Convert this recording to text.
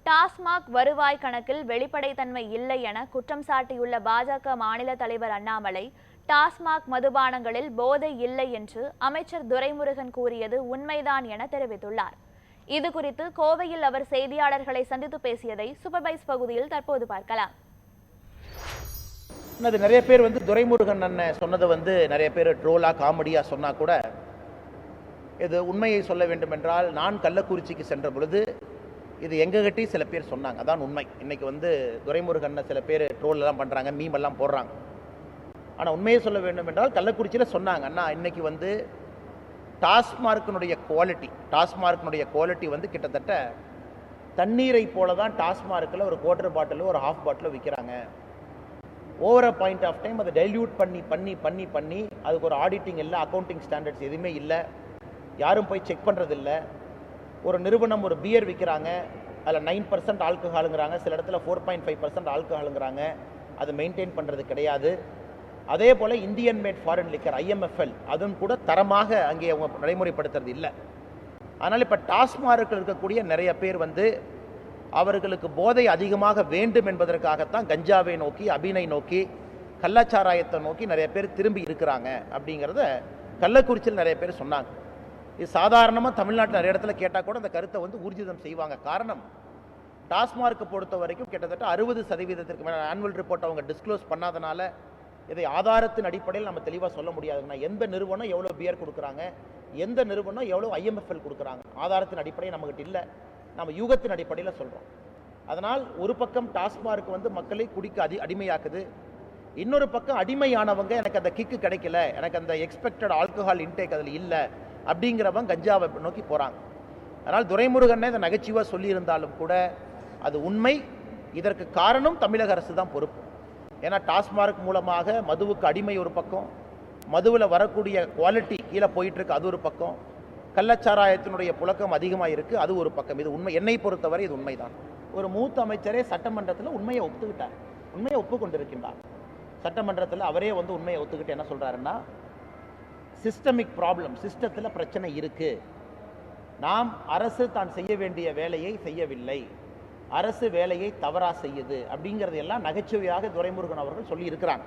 டாஸ்மாக் வருவாய் கணக்கில் வெளிப்படைத்தன்மை இல்லை என குற்றம் சாட்டியுள்ள பாஜக மாநில தலைவர் அண்ணாமலை, டாஸ்மாக் மதுபானங்களில் போதை இல்லை என்று அமைச்சர் துரைமுருகன் கூறியது உண்மைதான் என தெரிவித்துள்ளார். இதுகுறித்து கோவையில் அவர் செய்தியாளர்களை சந்தித்து பேசியதை சூப்பர்பைஸ் பகுதியில் தற்போது பார்க்கலாம். நிறைய பேர் துரைமுருகன் அண்ணன் சொன்னதை நிறைய பேர் ட்ரோலா காமெடியா சொன்னா கூட, இது உண்மையை சொல்ல வேண்டும் என்றால், நான் கள்ளக்குறிச்சிக்கு சென்ற பொழுது இது எங்ககிட்டே சில பேர் சொன்னாங்க. அதான் உண்மை. இன்னைக்கு துரைமுருகன் சில பேர் ட்ரோல் எல்லாம் பண்றாங்க, மீம் எல்லாம் போடுறாங்க. ஆனால் உண்மையை சொல்ல வேண்டும் என்றால் கள்ளக்குறிச்சியில் சொன்னாங்க, அண்ணா இன்னைக்கு டாஸ்மார்க்கினுடைய குவாலிட்டி கிட்டத்தட்ட தண்ணீரை போல தான் டாஸ்மார்க்கில் ஒரு குவார்டர் பாட்டிலோ ஒரு ஹாஃப் பாட்டிலோ விற்கிறாங்க. Over a point of time அதை டைல்யூட் பண்ணி பண்ணி பண்ணி பண்ணி அதுக்கு ஒரு ஆடிட்டிங் இல்லை, அக்கௌண்டிங் ஸ்டாண்டர்ட்ஸ் எதுவுமே இல்லை, யாரும் போய் செக் பண்ணுறதில்ல. ஒரு நிறுவனம் ஒரு பியர் விற்கிறாங்க, அதில் 9% ஆல்கஹாலுங்கிறாங்க, சில இடத்துல 4.5% ஆல்கஹாலுங்கிறாங்க, அது மெயின்டைன் பண்ணுறது கிடையாது. அதே போல் Indian made foreign liquor IMFL அதுவும் கூட தரமாக அங்கே அவங்க நடைமுறைப்படுத்துறது இல்லை. அதனால் இப்போ டாஸ்மார்க்கில் இருக்கக்கூடிய நிறைய பேர் அவர்களுக்கு போதை அதிகமாக வேண்டும் என்பதற்காகத்தான் கஞ்சாவை நோக்கி, அபினை நோக்கி, கள்ளச்சாராயத்தை நோக்கி நிறைய பேர் திரும்பி இருக்கிறாங்க அப்படிங்கிறத கள்ளக்குறிச்சியில் நிறைய பேர் சொன்னாங்க. இது சாதாரணமாக தமிழ்நாட்டில் நிறைய இடத்துல கேட்டால் கூட அந்த கருத்தை ஊர்ஜிதம் செய்வாங்க. காரணம், டாஸ்மார்க்கை பொறுத்த வரைக்கும் கிட்டத்தட்ட 60% மேலே ஆனுவல் ரிப்போர்ட் அவங்க டிஸ்க்ளோஸ் பண்ணாதனால இதை ஆதாரத்தின் அடிப்படையில் நம்ம தெளிவாக சொல்ல முடியாதுங்கன்னா, எந்த நிறுவனம் எவ்வளோ பியர் கொடுக்குறாங்க, எந்த நிறுவனம் எவ்வளோ IMFL கொடுக்குறாங்க, ஆதாரத்தின் அடிப்படையில் நம்மகிட்ட இல்லை, நம்ம யூகத்தின் அடிப்படையில் சொல்கிறோம். அதனால் ஒரு பக்கம் டாஸ்மார்க் மக்களை குடிக்க அடிமையாக்குது, இன்னொரு பக்கம் அடிமையானவங்க எனக்கு அந்த கிக்கு கிடைக்கல, எனக்கு அந்த எக்ஸ்பெக்டட் ஆல்கஹால் இன்டேக் அதில் இல்லை அப்படிங்கிறவங்க கஞ்சாவை நோக்கி போகிறாங்க. அதனால் துரைமுருகனை இதை நகைச்சுவாக சொல்லியிருந்தாலும் கூட அது உண்மை. இதற்கு காரணம் தமிழக அரசு தான் பொறுப்பு. ஏன்னா டாஸ்மார்க் மூலமாக மதுவுக்கு அடிமை ஒரு பக்கம், மதுவில் வரக்கூடிய குவாலிட்டி கீழே போயிட்டு இருக்கு அது ஒரு பக்கம், கள்ளச்சாராயத்தினுடைய புழக்கம் அதிகமாக இருக்குது அது ஒரு பக்கம். இது உண்மை. என்னை பொறுத்தவரை இது உண்மைதான். ஒரு மூத்த அமைச்சரே சட்டமன்றத்தில் உண்மையை ஒத்துக்கிட்டார், உண்மையை ஒப்புக்கொண்டிருக்கின்றார். சட்டமன்றத்தில் அவரே உண்மையை ஒத்துக்கிட்டு என்ன சொல்றாருன்னா, சிஸ்டமிக் ப்ராப்ளம், சிஸ்டத்தில் பிரச்சனை இருக்கு, நாம் அரசு தான் செய்ய வேண்டிய வேலையை செய்யவில்லை, அரசு வேலையை தவறா செய்யுது அப்படிங்கிறதையெல்லாம் நகைச்சுவையாக துரைமுருகன் அவர்கள் சொல்லி இருக்கிறாங்க.